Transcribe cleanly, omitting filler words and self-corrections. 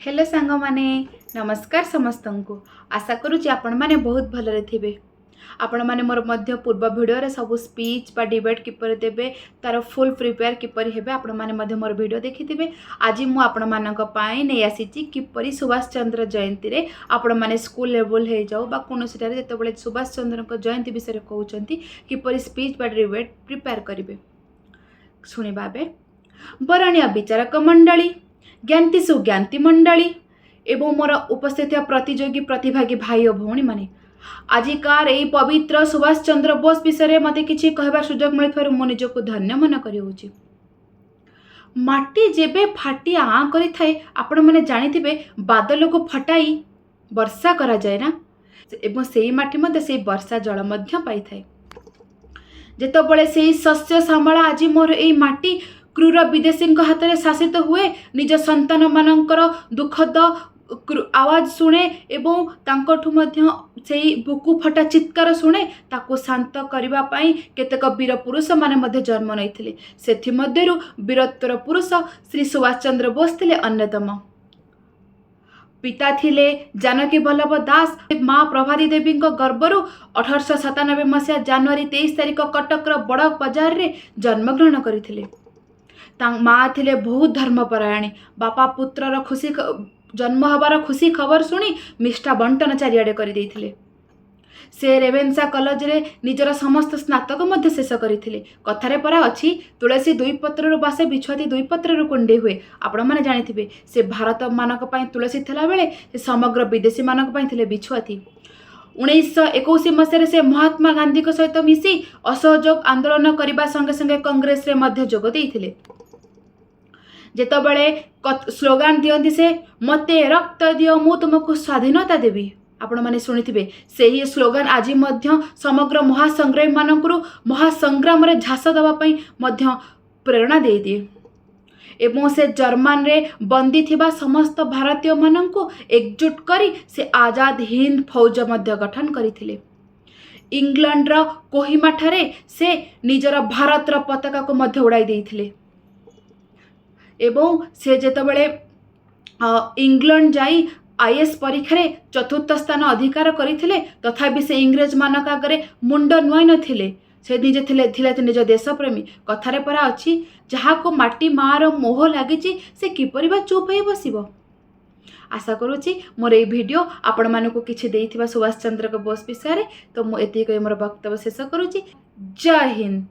Hello सांग माने नमस्कार समस्त को आशा करुँच आपण मैंने बहुत भलरे थे आपण मैंने मोर मध्य पूर्व भिडियो रे सब स्पीच बा डिबेट किपर देबे तार फुल प्रिपेयर किपर हेबे आपण मैंने मध्य मोर वीडियो देखिथिबे। आज मु आपण मानक पई नै आसीची किपरि सुभाष चंद्र जयंती रे आपण माने स्कूल लेवल हे जाऊ बा कोनोसी टारे जेतेबेले सुभाष चंद्र को जयंती विषय कहउचंती किपरि स्पीच बा डिबेट प्रिपेयर करिवे सुनिबा बे। बरण्य विचारक मंडली ज्ञाति सुज्ञाति मंडली एवं मोर उपस्थित प्रतियोगी प्रतिभागी भाई और भौणी माने आजिकार यही पवित्र सुभाष चंद्र बोस विषय मत कि कहबार सुजोग मिलथार मो निजको धन्य मन करी। माटी जेबे फाटी आँ करि थाए आपण माने जानिथिबे बादल को फटाई वर्षा करा जाए ना एवं सेही माटी मते सेही वर्षा जल मध्य पाई थाए। जेतबेले सेही शस्य श्यामला आज मोर एई माटी क्रूर विदेशी हाथ में शासित हुए निज संतान मानकर दुखद आवाज शुणे एवं तांकठु मध्य सेही बुकु फटा चित्कार शुणे ताको शांत करबा पई केतेक वीर पुरुष माने मध्य जन्म नैथिले। सेथि मध्यरु वीरत्वर पुरुष श्री सुभाष चंद्र बोस थिले अन्यतम। पिता थिले जानकी वल्लभ दास माँ प्रभाती देवी गर्भरू 1897 मसीहा जनवरी 23 तारिख कटक बड़ बजार रे जन्मग्रहण करथिले। माँ थिले बहुत धर्मपरायणी। बापा पुत्रर खुशी जन्म हबार खुशी खबर शुणी मिष्टा बंटन चारिआडे कर देइथिले। से रेवेन्सा कॉलेज रे निजर समस्त स्नातक मध्य शेष करथिले। कथारे परा अछि तुलसी दुई पत्ररु बासे बिछुआती दुई पत्ररु कुंडे हुए। आपण माने जानिथिबे से भारत मानक पई तुलसी थिला बेले से समग्र विदेशी मानक पई थिले बिछुआती। 1921 मसीह से महात्मा गांधी को सहित मिसी असहयोग आंदोलन करबा संगे संगे कांग्रेस रे मध्य जोग देइथिले। जेतबेले स्लोगान दियंती से मते रक्त दियो मु तुमको स्वाधीनता देवी आपण माने सुनिथिबे सेही स्लोगान आज मध्य समग्र महासंग्राम मानकरू महासंग्राम रे झास दबा पई मध्य प्रेरणा दे दिए एवं से जर्मन रे बंदी थिबा समस्त भारतीय माननको एकजुट करी से आजाद हिंद फौज मध्य गठन करिथिले। इंग्लैंड रो कोहिमा ठारे से निजर भारत रो पताका को मध्य उड़ाई देइथिले एवं से जेतबेले इंग्लैंड जाई आईएएस परीक्षा चतुर्थ स्थान अधिकार करथिले तथापि से इंग्रेज मानक आगे मुंड नुआई नथिले। से निजे थिले निज देशप्रेमी। कथारे परा अछि जहा को माटी मार मोह लागिछि से किपरि बा चुप होई बसिबो। आशा करुछि मोर ए वीडियो आपण मानको किछि देइथिबा सुभाष चंद्र बोस विषय तो मु एति कहि मोर वक्तव्य शेष करुछि। जय हिंद।